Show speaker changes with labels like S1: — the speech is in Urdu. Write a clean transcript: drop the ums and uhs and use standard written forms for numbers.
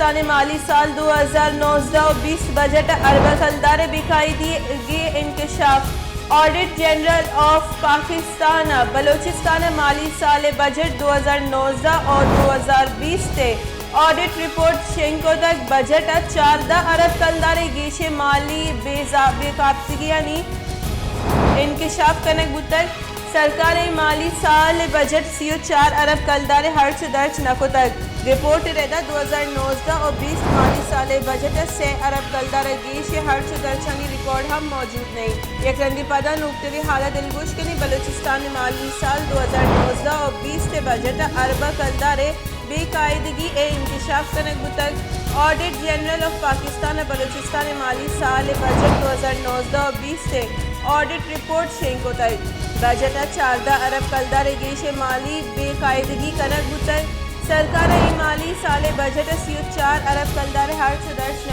S1: پاکستان مالی سال 2019-20 بجٹ اربہ کلدار باقاعدگی انکشاف audit general of Pakistan Balochistan مالی سال بجٹ 2019 اور 2020 تے آڈٹ رپورٹ شنکو تک بجٹ 14 ارب کلدار گیش مالی بے قابضگی انکشاف کنک بتک سرکار مالی سال بجٹ 34 ارب کلدار خرچ درج نکو تک رپورٹ ریدہ 2019 اور 20 مالی سال بجٹ 6 ارب کلدار گیش خرچ درجانی ریکارڈ ہم موجود نہیں یک رنگی پدا نکتوی حالت دلگوش کنی بلوچستان مالی سال 2019 اور 20 تے بجٹ اربہ کلدار بے قاعدگی انکشاف کنک بتک audit general of Pakistan Balochistan مالی سال بجٹ 2019 اور 20 تے آڈٹ رپورٹ شنکو تک بجٹ 14 ارب کلدار گیش مالی بے قاعدگی کنک بتک سرکار مالی سال بجٹ 34 ارب کلدار خرچ درج